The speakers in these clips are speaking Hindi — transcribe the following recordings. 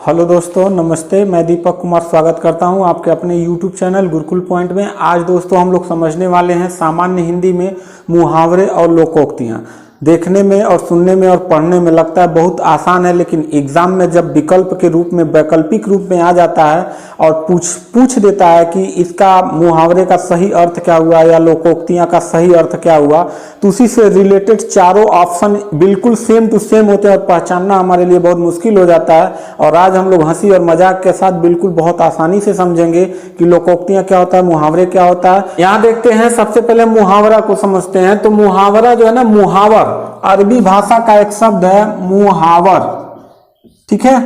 हेलो दोस्तों, नमस्ते। मैं दीपक कुमार स्वागत करता हूं आपके अपने यूट्यूब चैनल गुरुकुल पॉइंट में। आज दोस्तों हम लोग समझने वाले हैं सामान्य हिंदी में मुहावरे और लोकोक्तियां। देखने में और सुनने में और पढ़ने में लगता है बहुत आसान है, लेकिन एग्जाम में जब विकल्प के रूप में वैकल्पिक रूप में आ जाता है और पूछ देता है कि इसका मुहावरे का सही अर्थ क्या हुआ या लोकोक्तियां का सही अर्थ क्या हुआ, तो उसी से रिलेटेड चारों ऑप्शन बिल्कुल सेम टू सेम होते हैं और पहचानना हमारे लिए बहुत मुश्किल हो जाता है। और आज हम लोग हंसी और मजाक के साथ बिल्कुल बहुत आसानी से समझेंगे कि लोकोक्तियां क्या होता है, मुहावरे क्या होता है। यहाँ देखते हैं, सबसे पहले मुहावरा को समझते हैं। तो मुहावरा जो है ना, मुहावर अरबी भाषा का एक शब्द है मुहावर, ठीक है।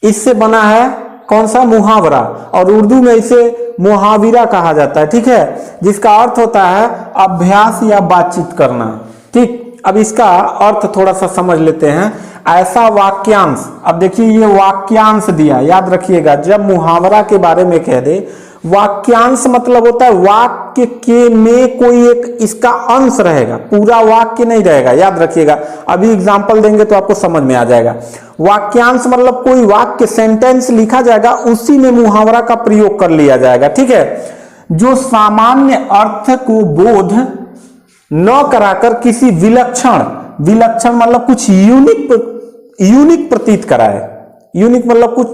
इससे बना है कौन सा, मुहावरा, और उर्दू में इसे मुहाविरा कहा जाता है, ठीक है, जिसका अर्थ होता है अभ्यास या बातचीत करना। ठीक, अब इसका अर्थ थोड़ा सा समझ लेते हैं। ऐसा वाक्यांश, अब देखिए ये वाक्यांश दिया, याद रखिएगा जब मुहावरा के बारे में कह दे। वाक्यांश मतलब होता है वाक्य के में कोई एक इसका अंश रहेगा, पूरा वाक्य नहीं रहेगा, याद रखिएगा। अभी एग्जांपल देंगे तो आपको समझ में आ जाएगा। वाक्यांश मतलब कोई वाक्य, सेंटेंस लिखा जाएगा, उसी में मुहावरा का प्रयोग कर लिया जाएगा, ठीक है। जो सामान्य अर्थ को बोध न कराकर किसी विलक्षण मतलब कुछ यूनिक प्रतीत कराए। यूनिक मतलब कुछ,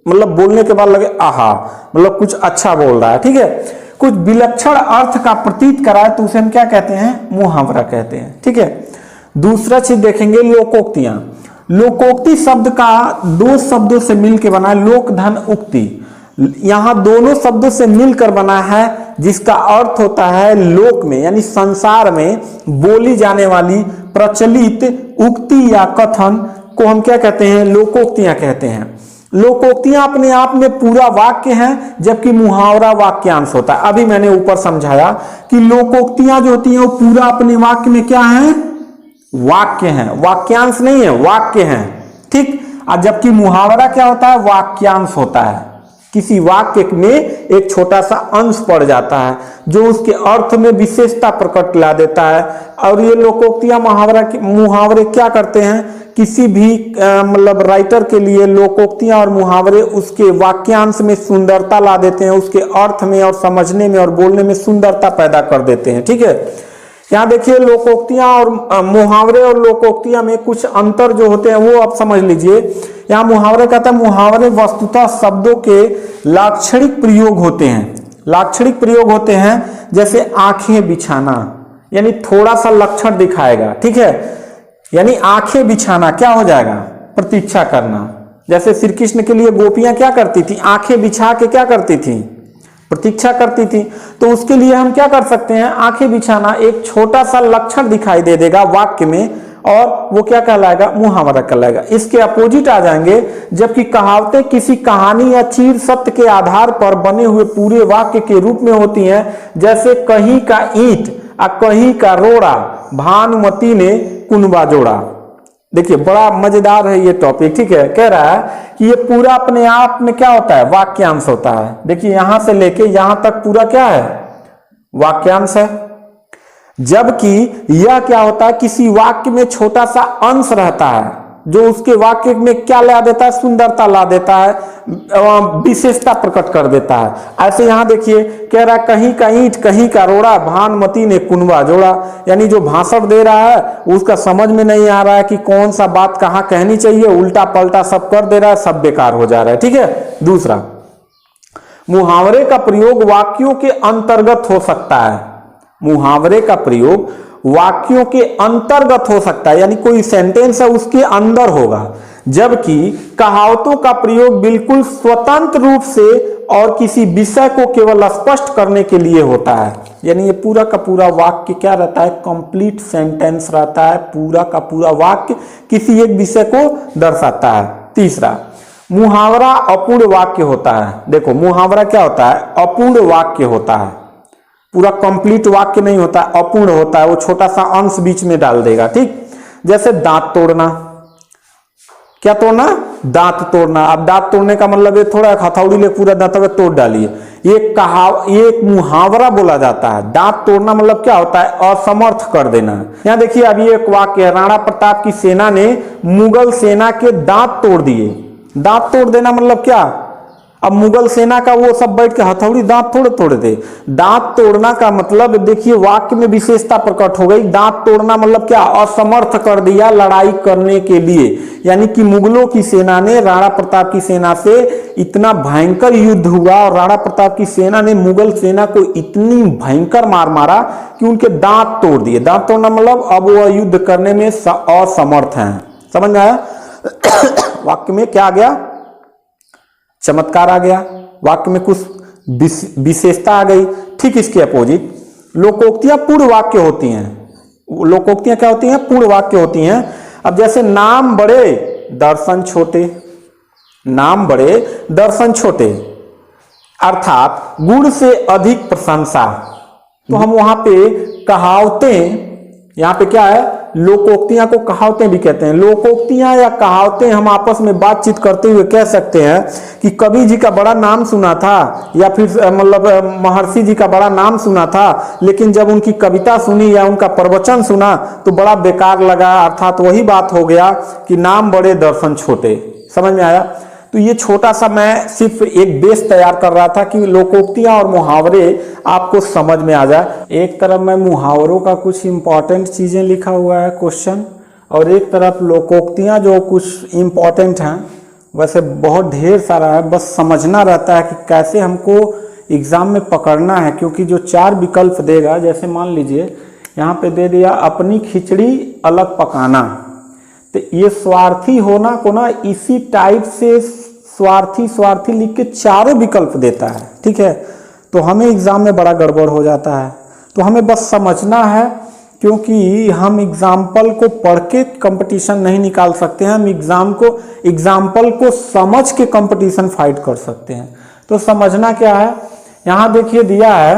मतलब बोलने के बाद लगे आहा, मतलब कुछ अच्छा बोल रहा है, ठीक है। कुछ विलक्षण अर्थ का प्रतीत कराए तो उसे हम क्या कहते हैं, मुहावरा कहते हैं, ठीक है। दूसरा चीज देखेंगे, लोकोक्तियां। लोकोक्ति शब्द का दो शब्दों से मिलकर बना है, लोक धन उक्ति। यहां दोनों शब्दों से मिलकर बना है, जिसका अर्थ होता है लोक में यानी संसार में बोली जाने वाली प्रचलित उक्ति या कथन को हम क्या कहते हैं, लोकोक्तियां कहते हैं। लोकोक्तियां अपने आप में पूरा वाक्य हैं, जबकि मुहावरा वाक्यांश होता है। अभी मैंने ऊपर समझाया कि लोकोक्तियां जो होती हैं वो पूरा अपने वाक्य में क्या है, वाक्य हैं, वाक्यांश नहीं है, वाक्य हैं, ठीक। और जबकि मुहावरा क्या होता है, वाक्यांश होता है। किसी वाक्य में एक छोटा सा अंश पड़ जाता है जो उसके अर्थ में विशेषता प्रकट ला देता है। और ये लोकोक्तियां मुहावरे क्या करते हैं, किसी भी मतलब राइटर के लिए लोकोक्तियां और मुहावरे उसके वाक्यांश में सुंदरता ला देते हैं, उसके अर्थ में और समझने में और बोलने में सुंदरता पैदा कर देते हैं, ठीक है। यहाँ देखिए, लोकोक्तियां और मुहावरे और लोकोक्तियां में कुछ अंतर जो होते हैं वो आप समझ लीजिए। यहाँ मुहावरे कहता है, मुहावरे वस्तुतः शब्दों के लाक्षणिक प्रयोग होते हैं। लाक्षणिक प्रयोग होते हैं जैसे आंखें बिछाना, यानी थोड़ा सा लक्षण दिखाएगा, ठीक है। यानी आंखें बिछाना क्या हो जाएगा, प्रतीक्षा करना। जैसे श्री कृष्ण के लिए गोपियां क्या करती थी, आंखें बिछा के क्या करती थी, प्रतीक्षा करती थी। तो उसके लिए हम क्या कर सकते हैं, आंखें बिछाना एक छोटा सा लक्षण दिखाई दे देगा वाक्य में, और वो क्या कहलाएगा, मुहावरा कहलाएगा। इसके अपोजिट आ जाएंगे, जबकि कहावतें किसी कहानी या चीर सत्य के आधार पर बने हुए पूरे वाक्य के रूप में होती हैं। जैसे कहीं का ईंट और कहीं का रोड़ा, भानुमती ने कुनबा जोड़ा। देखिए बड़ा मजेदार है ये टॉपिक, ठीक है। कह रहा है कि ये पूरा अपने आप में क्या होता है, वाक्यांश होता है। देखिए यहां से लेके यहां तक पूरा क्या है, वाक्यांश है। जबकि यह क्या होता है, किसी वाक्य में छोटा सा अंश रहता है जो उसके वाक्य में क्या ला देता है, सुंदरता ला देता है, विशेषता प्रकट कर देता है। ऐसे यहां देखिए कह रहा है, कहीं का ईंट कहीं का रोड़ा, भानुमती ने कुनबा जोड़ा। यानी जो भाषण दे रहा है उसका समझ में नहीं आ रहा है कि कौन सा बात कहां कहनी चाहिए, उल्टा पलटा सब कर दे रहा है, सब बेकार हो जा रहा है, ठीक है। दूसरा, मुहावरे का प्रयोग वाक्यों के अंतर्गत हो सकता है। मुहावरे का प्रयोग वाक्यों के अंतर्गत हो सकता है, यानी कोई सेंटेंस है उसके अंदर होगा। जबकि कहावतों का प्रयोग बिल्कुल स्वतंत्र रूप से और किसी विषय को केवल स्पष्ट करने के लिए होता है। यानी ये पूरा का पूरा वाक्य क्या रहता है, कंप्लीट सेंटेंस रहता है। पूरा का पूरा वाक्य किसी एक विषय को दर्शाता है। तीसरा, मुहावरा अपूर्ण वाक्य होता है। देखो मुहावरा क्या होता है, अपूर्ण वाक्य होता है, पूरा कंप्लीट वाक्य नहीं होता, अपूर्ण होता है, वो छोटा सा अंश बीच में डाल देगा, ठीक। जैसे दांत तोड़ना, क्या तोड़ना, दांत तोड़ना। अब दांत तोड़ने का मतलब ये थोड़ा हथौड़ी ले पूरा दांत तोड़ डालिए, ये एक मुहावरा बोला जाता है। दांत तोड़ना मतलब क्या होता है, असमर्थ कर देना। यहाँ देखिए अभी एक वाक्य है, राणा प्रताप की सेना ने मुगल सेना के दांत तोड़ दिए। दांत तोड़ देना मतलब क्या? अब मुगल सेना का वो सब बैठ के हथौड़ी दांत थोड़े तोड़े थे। दांत तोड़ना का मतलब देखिए वाक्य में विशेषता प्रकट हो गई। दांत तोड़ना मतलब क्या? असमर्थ कर दिया लड़ाई करने के लिए। यानी कि मुगलों की सेना ने राणा प्रताप की सेना से इतना भयंकर युद्ध हुआ और राणा प्रताप की सेना ने मुगल सेना को इतनी भयंकर मार मारा कि उनके दांत तोड़ दिए। दांत तोड़ना मतलब अब वह युद्ध करने में असमर्थ हैं। समझ में आया? वाक्य में क्या आ गया? चमत्कार आ गया, वाक्य में कुछ विशेषता आ गई। ठीक इसके अपोजिट लोकोक्तियां पूर्ण वाक्य होती हैं। लोकोक्तियां क्या होती हैं? पूर्ण वाक्य होती हैं। अब जैसे नाम बड़े दर्शन छोटे, नाम बड़े दर्शन छोटे, अर्थात गुण से अधिक प्रशंसा। तो हम वहां पे कहावतें, यहां पे क्या है? लोकोक्तियां को कहावतें भी कहते हैं। लोकोक्तियां या कहावतें हम आपस में बातचीत करते हुए कह सकते हैं कि कवि जी का बड़ा नाम सुना था या फिर मतलब महर्षि जी का बड़ा नाम सुना था, लेकिन जब उनकी कविता सुनी या उनका प्रवचन सुना तो बड़ा बेकार लगा। अर्थात वही बात हो गया कि नाम बड़े दर्शन छोटे। समझ में आया? तो ये छोटा सा मैं सिर्फ एक बेस तैयार कर रहा था कि लोकोक्तियां और मुहावरे आपको समझ में आ जाए। एक तरफ मैं मुहावरों का कुछ इंपॉर्टेंट चीजें लिखा हुआ है क्वेश्चन, और एक तरफ लोकोक्तियां जो कुछ इंपॉर्टेंट हैं। वैसे बहुत ढेर सारा है, बस समझना रहता है कि कैसे हमको एग्जाम में पकड़ना है। क्योंकि जो 4 विकल्प देगा, जैसे मान लीजिए यहाँ पे दे दिया अपनी खिचड़ी अलग पकाना, तो ये स्वार्थी होना को ना इसी टाइप से स्वार्थी स्वार्थी लिख के 4 विकल्प देता है। ठीक है, तो हमें एग्जाम में बड़ा गड़बड़ हो जाता है। तो हमें बस समझना है, क्योंकि हम एग्जाम्पल को पढ़ के कंपटीशन नहीं निकाल सकते हैं। हम एग्जाम्पल को समझ के कंपटीशन फाइट कर सकते हैं। तो समझना क्या है, यहां देखिए दिया है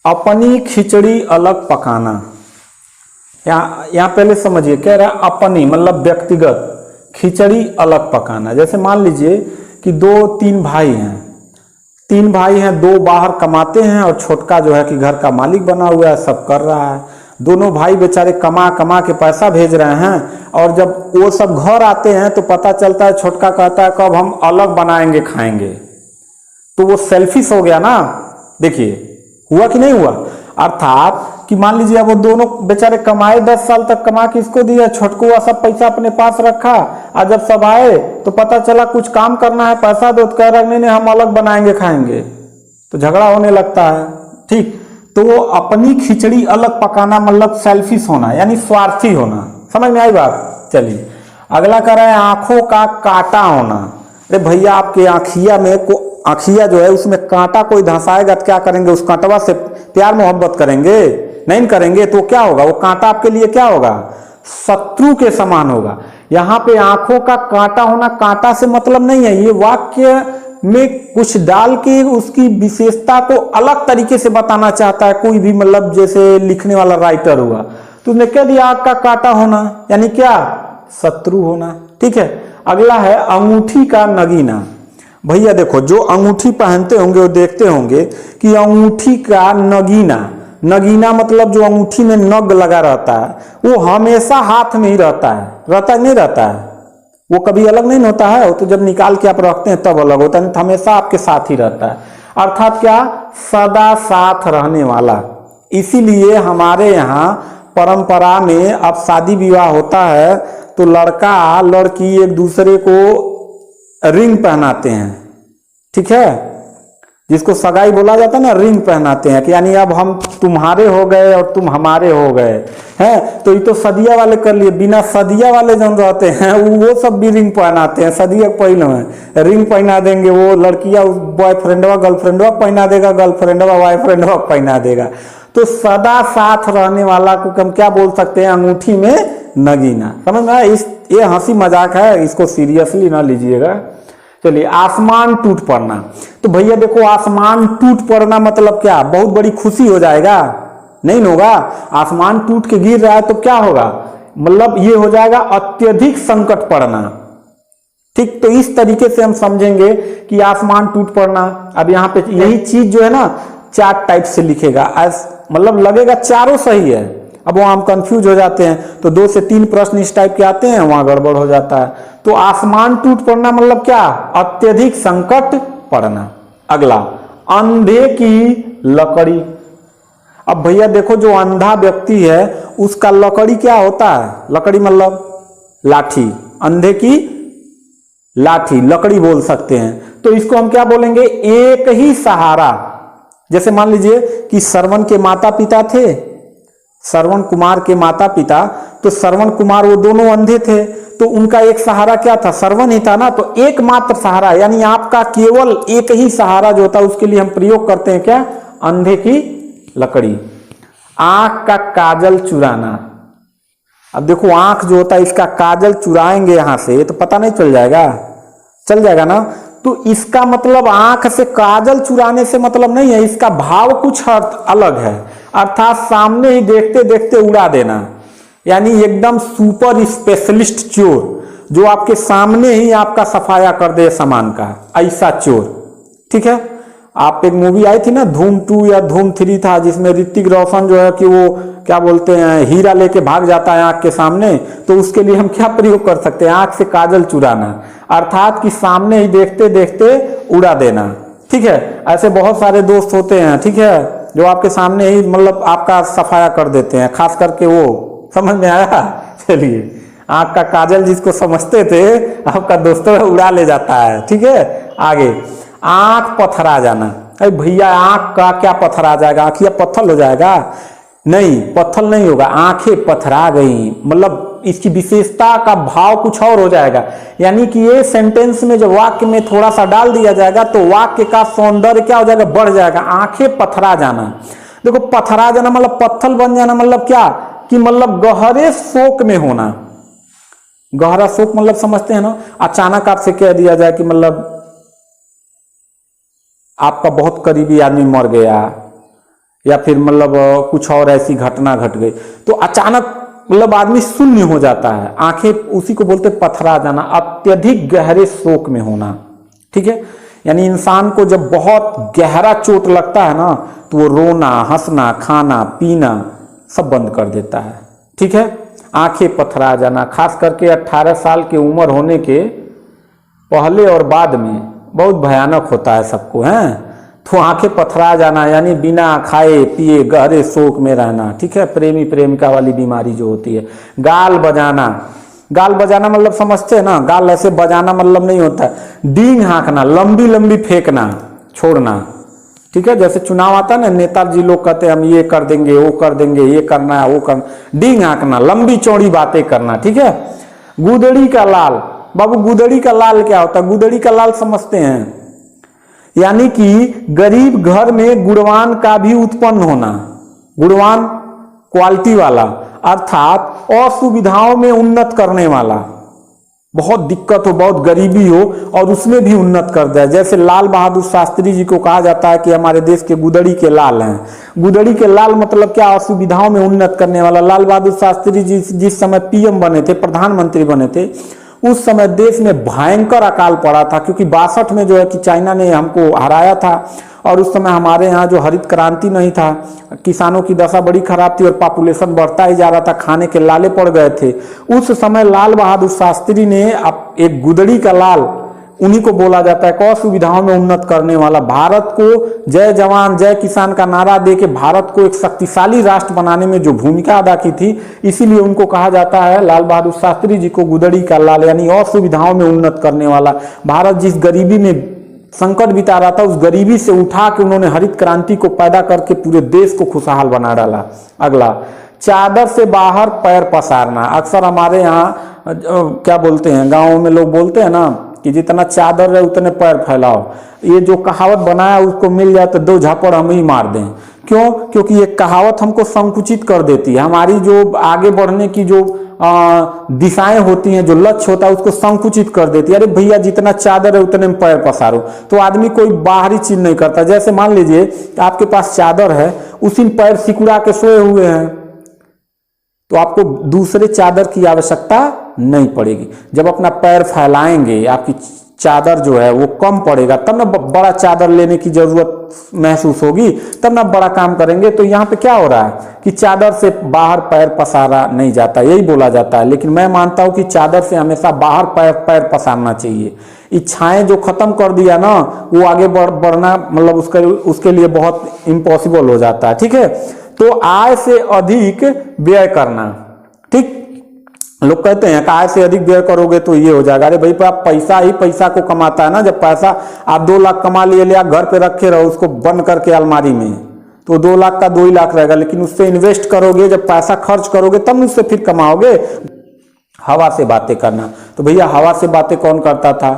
अपनी खिचड़ी अलग पकाना। यहाँ पहले समझिए, कह रहा है अपनी मतलब व्यक्तिगत, खिचड़ी अलग पकाना। जैसे मान लीजिए कि 2-3 भाई हैं, 3 भाई हैं, 2 बाहर कमाते हैं और छोटका जो है कि घर का मालिक बना हुआ है, सब कर रहा है। दोनों भाई बेचारे कमा कमा के पैसा भेज रहे हैं, और जब वो सब घर आते हैं तो पता चलता है, छोटका कहता है कब हम अलग बनाएंगे खाएंगे। तो वो सेल्फिश हो गया ना। देखिए हुआ कि नहीं हुआ? अर्थात कि मान लीजिए अब वो दोनों बेचारे कमाए, 10 साल तक कमा के इसको दिया, छोटको हुआ सब पैसा अपने पास रखा, और जब सब आए तो पता चला कुछ काम करना है, पैसा दो, तो कह रहे नहीं हम अलग बनाएंगे खाएंगे, तो झगड़ा होने लगता है। ठीक, तो वो अपनी खिचड़ी अलग पकाना मतलब सेल्फिश होना, यानी स्वार्थी होना। समझ में आई बात? चलिए अगला कर रहा है आंखों का कांटा होना। अरे भैया आपके आँखिया जो है उसमें कांटा कोई धंसाएगा तो क्या करेंगे? उस कांटवा से प्यार मोहब्बत करेंगे? नहीं करेंगे। तो क्या होगा? वो कांटा आपके लिए क्या होगा? शत्रु के समान होगा। यहाँ पे आंखों का कांटा होना, कांटा से मतलब नहीं है, ये वाक्य में कुछ डाल के उसकी विशेषता को अलग तरीके से बताना चाहता है कोई भी, मतलब जैसे लिखने वाला राइटर हुआ, तो उसने कह दिया आंख का कांटा होना, यानी क्या? शत्रु होना। ठीक है, अगला है अंगूठी का नगीना। भैया देखो, जो अंगूठी पहनते होंगे वो देखते होंगे कि अंगूठी का नगीना, नगीना मतलब जो अंगूठी में नग लगा रहता है वो हमेशा हाथ में ही रहता है। रहता नहीं रहता है, वो कभी अलग नहीं होता है। वो तो जब निकाल के आप रखते हैं तब अलग होता है, तो हमेशा आपके साथ ही रहता है। अर्थात क्या? सदा साथ रहने वाला। इसीलिए हमारे यहाँ परंपरा में अब शादी विवाह होता है तो लड़का लड़की एक दूसरे को रिंग पहनाते हैं। ठीक है, जिसको सगाई बोला जाता है ना, रिंग पहनाते हैं कि यानी अब हम तुम्हारे हो गए और तुम हमारे हो गए हैं। तो ये तो सदिया वाले कर लिए, बिना सदिया वाले जो रहते हैं वो सब भी रिंग पहनाते हैं। सदिया पहले में रिंग पहना देंगे, वो लड़कियां बॉयफ्रेंडवा गर्लफ्रेंडवा पहना देगा, गर्लफ्रेंडवा बॉयफ्रेंडवा पहना देगा। तो सदा साथ रहने वाला को हम क्या बोल सकते हैं? अंगूठी में नगीना। समझ में? ये हंसी मजाक है, इसको सीरियसली ना लीजिएगा। चलिए आसमान टूट पड़ना। तो भैया देखो, आसमान टूट पड़ना मतलब क्या? बहुत बड़ी खुशी हो जाएगा? नहीं होगा। आसमान टूट के गिर रहा है तो क्या होगा? मतलब ये हो जाएगा अत्यधिक संकट पड़ना। ठीक, तो इस तरीके से हम समझेंगे कि आसमान टूट पड़ना। अब यहाँ पे यही चीज जो है ना 4 टाइप से लिखेगा, मतलब लगेगा चारों सही है, अब वहाँ हम कंफ्यूज हो जाते हैं, तो 2 से 3 प्रश्न इस टाइप के आते हैं, वहाँ गड़बड़ हो जाता है। तो आसमान टूट पड़ना मतलब क्या? अत्यधिक संकट पड़ना। अगला, अंधे की लकड़ी। अब भैया देखो, जो अंधा व्यक्ति है उसका लकड़ी क्या होता है? लकड़ी मतलब लाठी, अंधे की लाठी लकड़ी बोल सकते हैं। तो इसको हम क्या बोलेंगे? एक ही सहारा। जैसे मान लीजिए कि श्रवण के माता पिता थे, श्रवण कुमार के माता पिता, तो श्रवण कुमार वो दोनों अंधे थे, तो उनका एक सहारा क्या था? श्रवण ही था ना। तो एकमात्र सहारा, यानी आपका केवल एक ही सहारा जो होता है उसके लिए हम प्रयोग करते हैं क्या? अंधे की लकड़ी। आंख का काजल चुराना। अब देखो, आंख जो होता है इसका काजल चुराएंगे यहां से, तो पता नहीं चल जाएगा? चल जाएगा ना। तो इसका मतलब आंख से काजल चुराने से मतलब नहीं है, इसका भाव कुछ अलग है, अर्थात सामने ही देखते देखते उड़ा देना, यानी एकदम सुपर स्पेशलिस्ट चोर जो आपके सामने ही आपका सफाया कर दे सामान का, ऐसा चोर। ठीक है। आप एक मूवी आई थी ना, धूम 2 या धूम 3 था, जिसमें ऋतिक रोशन जो है कि वो क्या बोलते हैं, हीरा लेके भाग जाता है आंख के सामने, तो उसके लिए हम क्या प्रयोग कर सकते हैं? आंख से काजल चुराना, अर्थात कि सामने ही देखते देखते उड़ा देना। ठीक है। ऐसे बहुत सारे दोस्त होते हैं, ठीक है, जो आपके सामने ही मतलब आपका सफाया कर देते हैं, खास करके वो, समझ में आया? चलिए, आंख का काजल जिसको समझते थे, आपका दोस्तों उड़ा ले जाता है। ठीक है। आगे, आंख पथरा जाना। अरे भैया, आंख का क्या पथरा जाएगा? आंखिया पत्थर हो जाएगा? नहीं, पत्थर नहीं होगा, आंखें पथरा गई, मतलब इसकी विशेषता का भाव कुछ और हो जाएगा। यानी कि ये सेंटेंस में जब वाक्य में थोड़ा सा डाल दिया जाएगा तो वाक्य का सौंदर्य क्या हो जाएगा? बढ़ जाएगा। आंखें पथरा जाना, देखो पथरा जाना मतलब पत्थर बन जाना, मतलब क्या कि मतलब गहरे शोक में होना। गहरा शोक मतलब समझते हैं ना? अचानक आपसे कह दिया जाए कि मतलब आपका बहुत करीबी आदमी मर गया, या फिर मतलब कुछ और ऐसी घटना घट गई, तो अचानक मतलब आदमी शून्य हो जाता है, आंखें, उसी को बोलते पथरा जाना, अत्यधिक गहरे शोक में होना। ठीक है। यानी इंसान को जब बहुत गहरा चोट लगता है ना, तो वो रोना, हंसना, खाना, पीना सब बंद कर देता है। ठीक है। आंखें पथरा जाना, खास करके 18 साल की उम्र होने के पहले और बाद में बहुत भयानक होता है सबको, हैं। तो आंखें पथरा जाना यानी बिना खाए पिए गहरे शोक में रहना। ठीक है। प्रेमी प्रेमिका वाली बीमारी जो होती है। गाल बजाना, गाल बजाना मतलब समझते हैं ना? गाल ऐसे बजाना मतलब नहीं होता, डींग हाँकना, लंबी लंबी फेंकना, छोड़ना। ठीक है। जैसे चुनाव आता है ना, नेताजी लोग कहते हैं हम ये कर देंगे, वो कर देंगे, ये करना है, वो करना, डींग हाँकना, लंबी चौड़ी बातें करना। ठीक है। गुदड़ी का लाल। बाबू, गुदड़ी का लाल क्या होता है? गुदड़ी का लाल समझते हैं? यानी कि गरीब घर में गुणवान का भी उत्पन्न होना, गुणवान क्वालिटी वाला, अर्थात असुविधाओं में उन्नत करने वाला, बहुत दिक्कत हो, बहुत गरीबी हो और उसमें भी उन्नत कर दे। जैसे लाल बहादुर शास्त्री जी को कहा जाता है कि हमारे देश के गुदड़ी के लाल हैं। गुदड़ी के लाल मतलब क्या? असुविधाओं में उन्नत करने वाला। लाल बहादुर शास्त्री जी जिस समय पीएम बने थे, प्रधानमंत्री बने थे, उस समय देश में भयंकर अकाल पड़ा था, क्योंकि 62 में जो है कि चाइना ने हमको हराया था, और उस समय हमारे यहाँ जो हरित क्रांति नहीं था, किसानों की दशा बड़ी खराब थी और पॉपुलेशन बढ़ता ही जा रहा था, खाने के लाले पड़ गए थे। उस समय लाल बहादुर शास्त्री ने एक गुदड़ी का लाल, उन्हीं को बोला जाता है असुविधाओं में उन्नत करने वाला। भारत को जय जवान जय किसान का नारा देके भारत को एक शक्तिशाली राष्ट्र बनाने में जो भूमिका अदा की थी, इसीलिए उनको कहा जाता है, लाल बहादुर शास्त्री जी को, गुदड़ी का लाल, यानी असुविधाओं में उन्नत करने वाला। भारत जिस गरीबी में संकट बिता रहा था, उस गरीबी से उठा के उन्होंने हरित क्रांति को पैदा करके पूरे देश को खुशहाल बना डाला। अगला, चादर से बाहर पैर पसारना। अक्सर हमारे यहाँ क्या बोलते हैं, गाँव में लोग बोलते हैं ना कि जितना चादर है उतने पैर फैलाओ। ये जो कहावत बनाया उसको मिल जाए तो 2 झापड़ हम ही मार दें। क्यों? क्योंकि ये कहावत हमको संकुचित कर देती है, हमारी जो आगे बढ़ने की जो दिशाएं होती हैं, जो लक्ष्य होता है, उसको संकुचित कर देती है। अरे भैया, जितना चादर है उतने में पैर पसारो, तो आदमी कोई बाहरी चीज नहीं करता। जैसे मान लीजिए आपके पास चादर है, उसी में पैर सिकुड़ा के सोए हुए हैं, तो आपको दूसरे चादर की आवश्यकता नहीं पड़ेगी। जब अपना पैर फैलाएंगे, आपकी चादर जो है वो कम पड़ेगा, तब ना बड़ा चादर लेने की जरूरत महसूस होगी, तब ना बड़ा काम करेंगे। तो यहाँ पे क्या हो रहा है कि चादर से बाहर पैर पसारा नहीं जाता, यही बोला जाता है। लेकिन मैं मानता हूँ कि चादर से हमेशा बाहर पैर पसारना चाहिए। इच्छाएं जो खत्म कर दिया ना, वो आगे बढ़ना मतलब उसके लिए बहुत इम्पॉसिबल हो जाता है। ठीक है, तो आय से अधिक व्यय करना। ठीक, लोग कहते हैं कि आय से अधिक व्यय करोगे तो ये हो जाएगा। अरे भाई, आप पैसा ही पैसा को कमाता है ना। जब पैसा आप 2 लाख कमा लिए, ले आप घर पे रखे रहो उसको बंद करके अलमारी में, तो 2 लाख का 2 ही लाख रहेगा। लेकिन उससे इन्वेस्ट करोगे, जब पैसा खर्च करोगे तब उससे फिर कमाओगे। हवा से बातें करना, तो भैया हवा से बातें कौन करता था?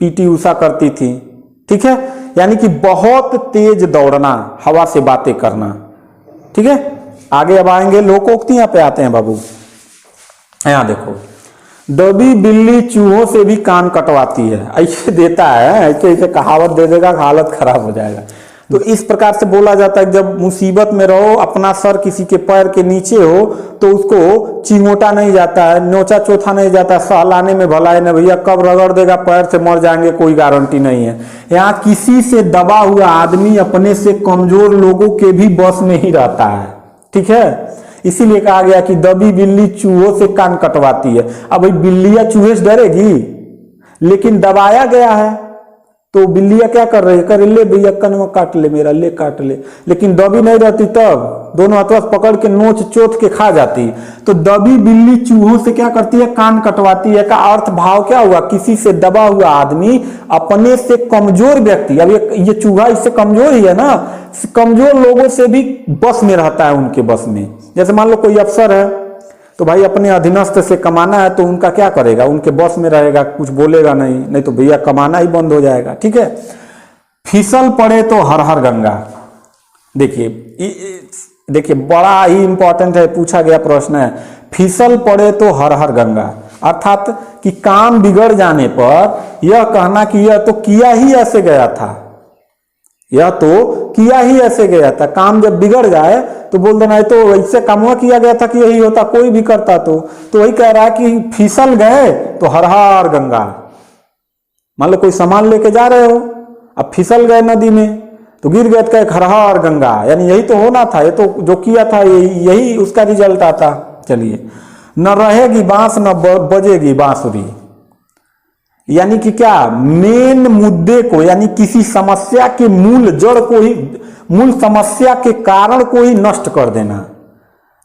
पीटी उषा करती थी। ठीक है, यानी कि बहुत तेज दौड़ना, हवा से बातें करना। ठीक है, आगे अब आएंगे लोकोक्तियां पे आते हैं बाबू। यहाँ देखो, दबी बिल्ली चूहों से भी कान कटवाती है, ऐसे देता है, ऐसे ऐसे कहावत दे देगा, हालत खराब हो जाएगा। तो इस प्रकार से बोला जाता है कि जब मुसीबत में रहो, अपना सर किसी के पैर के नीचे हो तो उसको चिमोटा नहीं जाता है, नोचा चोथा नहीं जाता, सहलाने में भला है ना भैया, कब रगड़ देगा पैर से मर जाएंगे कोई गारंटी नहीं है। यहाँ किसी से दबा हुआ आदमी अपने से कमजोर लोगों के भी बस में ही रहता है। ठीक है, इसीलिए कहा गया कि दबी बिल्ली चूहों से कान कटवाती है। अब भाई बिल्लियां चूहे से डरेगी, लेकिन दबाया गया है तो बिल्लियां क्या कर रही है, कर ले भैया कनवा काट ले मेरा, ले काट ले। लेकिन दबी नहीं रहती तब दोनों हाथों से पकड़ के नोच चोथ के खा जाती। तो दबी बिल्ली चूहों से क्या करती है, कान कटवाती है। का अर्थ भाव क्या हुआ, किसी से दबा हुआ आदमी अपने से कमजोर व्यक्ति, अब ये चूहा इससे कमजोर ही है ना, कमजोर लोगों से भी बस में रहता है, उनके बस में। जैसे मान लो कोई अफसर है तो भाई अपने अधीनस्थ से कमाना है तो उनका क्या करेगा, उनके बस में रहेगा, कुछ बोलेगा नहीं, नहीं तो भैया कमाना ही बंद हो जाएगा। ठीक है, फिसल पड़े तो हर हर गंगा। देखिए बड़ा ही इंपॉर्टेंट है, पूछा गया प्रश्न है, फिसल पड़े तो हर हर गंगा। अर्थात कि काम बिगड़ जाने पर यह कहना कि यह तो किया ही ऐसे गया था, यह तो किया ही ऐसे गया था। काम जब बिगड़ जाए तो बोल देना है तो ऐसे कामवा किया गया था कि यही होता, कोई भी करता तो वही कह रहा है कि फिसल गए तो हर हर गंगा। मान लो कोई सामान लेके जा रहे हो, अब फिसल गए नदी में तो गिर गए तो हर हर गंगा, यानी यही तो होना था, ये तो जो किया था यही उसका रिजल्ट आता। चलिए, न रहेगी बांस न बजेगी बांसुरी, यानी कि क्या, मेन मुद्दे को, यानी किसी समस्या के मूल जड़ को ही, मूल समस्या के कारण को ही नष्ट कर देना।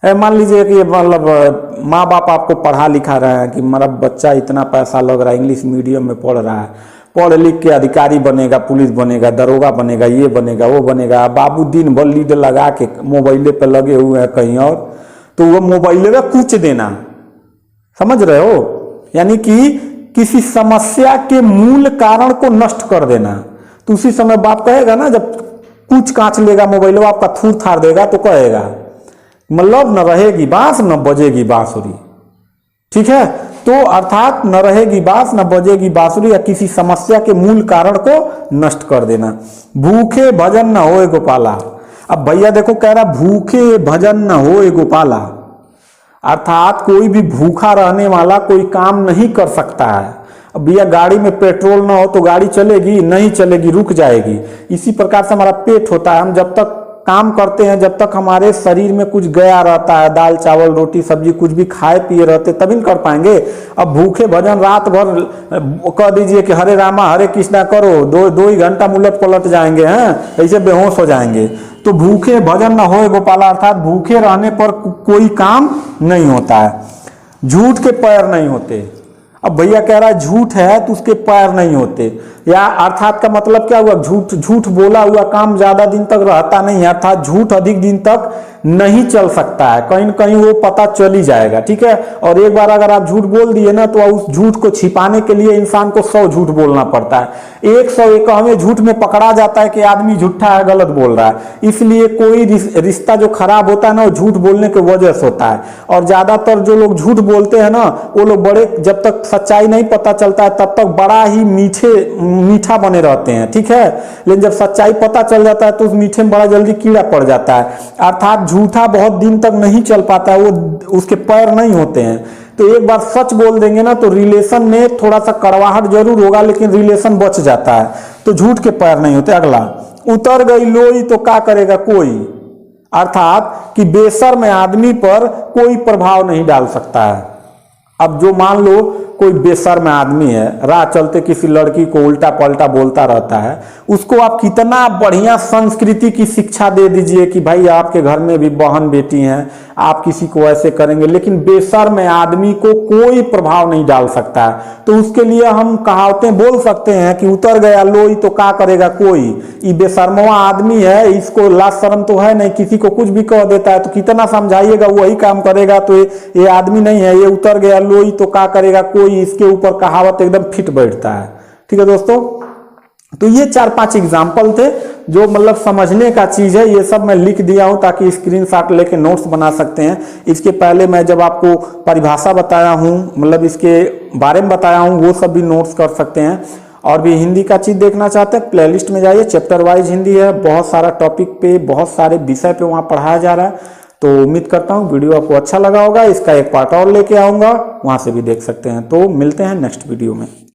मान लीजिए कि मतलब माँ बाप आपको पढ़ा लिखा रहे हैं कि मेरा बच्चा इतना पैसा लग रहा है, इंग्लिश मीडियम में पढ़ रहा है, पढ़ लिख के अधिकारी बनेगा, पुलिस बनेगा, दरोगा बनेगा, ये बनेगा वो बनेगा। बाबू दिन भर लीड लगा के मोबाइले पे लगे हुए हैं कहीं और, तो वो मोबाइले में कूच देना, समझ रहे हो, यानी कि किसी समस्या के मूल कारण को नष्ट कर देना। तो उसी समय बाप कहेगा ना, जब कुछ कांच लेगा मोबाइल आपका थूर थार देगा तो कहेगा, मतलब न रहेगी बांस न बजेगी बांसुरी। ठीक है, तो अर्थात न रहेगी बांस न बजेगी बांसुरी, या किसी समस्या के मूल कारण को नष्ट कर देना। भूखे भजन न होए गोपाला। अब भैया देखो कह रहा भूखे भजन न होए गोपाला, अर्थात कोई भी भूखा रहने वाला कोई काम नहीं कर सकता है। अब भैया गाड़ी में पेट्रोल ना हो तो गाड़ी चलेगी नहीं, चलेगी, रुक जाएगी। इसी प्रकार से हमारा पेट होता है, हम जब तक काम करते हैं, जब तक हमारे शरीर में कुछ गया रहता है, दाल चावल रोटी सब्जी कुछ भी खाए पिए रहते तभी कर पाएंगे। अब भूखे भजन रात भर कह दीजिए कि हरे रामा हरे कृष्णा करो, दो ही घंटा मुलट पलट जाएंगे, हैं ऐसे बेहोश हो जाएंगे। तो भूखे भजन न होए गोपाला, अर्थात भूखे रहने पर कोई काम नहीं होता है। झूठ के पैर नहीं होते। अब भैया कह रहा है झूठ है तो उसके पैर नहीं होते, या अर्थात का मतलब क्या हुआ, झूठ बोला हुआ काम ज्यादा दिन तक रहता नहीं है, अर्थात झूठ अधिक दिन तक नहीं चल सकता है, कहीं न कहीं वो पता चल ही जाएगा। ठीक है, और एक बार अगर आप झूठ बोल दिए ना तो उस झूठ को छिपाने के लिए इंसान को 100 झूठ बोलना पड़ता है। 101वें झूठ में पकड़ा जाता है कि आदमी झूठा है, गलत बोल रहा है। इसलिए कोई रिश्ता जो खराब होता है ना वो झूठ बोलने की वजह से होता है। और ज्यादातर जो लोग झूठ बोलते हैं ना वो लोग बड़े, जब तक सच्चाई नहीं पता चलता है तब तक बड़ा ही मीठा बने रहते हैं। ठीक है, लेकिन जब सच्चाई पता चल जाता है तो उस मीठे में बड़ा जल्दी कीड़ा पड़ जाता है। अर्थात झूठा बहुत दिन तक नहीं चल पाता है, वो उसके पैर नहीं होते हैं। तो एक बार सच बोल देंगे ना तो रिलेशन में थोड़ा सा कड़वाहट जरूर होगा, लेकिन रिलेशन बच जाता है। तो झूठ के पैर नहीं होते। अगला, उतर गई लोई तो क्या करेगा कोई, अर्थात कि बेशर्म आदमी पर कोई प्रभाव नहीं डाल सकता है। अब जो मान लो कोई बेशर्म आदमी है, राह चलते किसी लड़की को उल्टा पलटा बोलता रहता है, उसको आप कितना बढ़िया संस्कृति की शिक्षा दे दीजिए कि भाई आपके घर में भी बहन बेटी हैं, आप किसी को ऐसे करेंगे, लेकिन बेशर्म आदमी को कोई प्रभाव नहीं डाल सकता है। तो उसके लिए हम कहावतें बोल सकते हैं कि उतर गया लोई तो क्या करेगा कोई, ये बेशर्मवा आदमी है, इसको लाज शर्म तो है नहीं, किसी को कुछ भी कह देता है, तो कितना समझाइएगा वही काम करेगा। तो ये आदमी नहीं है, ये उतर गया लोई तो क्या करेगा कोई, इसके ऊपर कहावत एकदम फिट बैठता है। ठीक है दोस्तों, तो ये 4-5 एग्जाम्पल थे जो मतलब समझने का चीज है। ये सब मैं लिख दिया हूं ताकि स्क्रीनशॉट लेके नोट्स बना सकते हैं। इसके पहले मैं जब आपको परिभाषा बताया हूं, मतलब इसके बारे में बताया हूं, वो सब भी नोट्स कर सकते हैं। और भी हिंदी का चीज देखना चाहते हैं, प्लेलिस्ट में जाइए, चैप्टर वाइज हिंदी है, बहुत सारा टॉपिक पे, बहुत सारे विषय पे वहां पढ़ाया जा रहा है। तो उम्मीद करता हूँ वीडियो आपको अच्छा लगा होगा। इसका एक पार्ट और लेके आऊंगा, वहां से भी देख सकते हैं। तो मिलते हैं नेक्स्ट वीडियो में।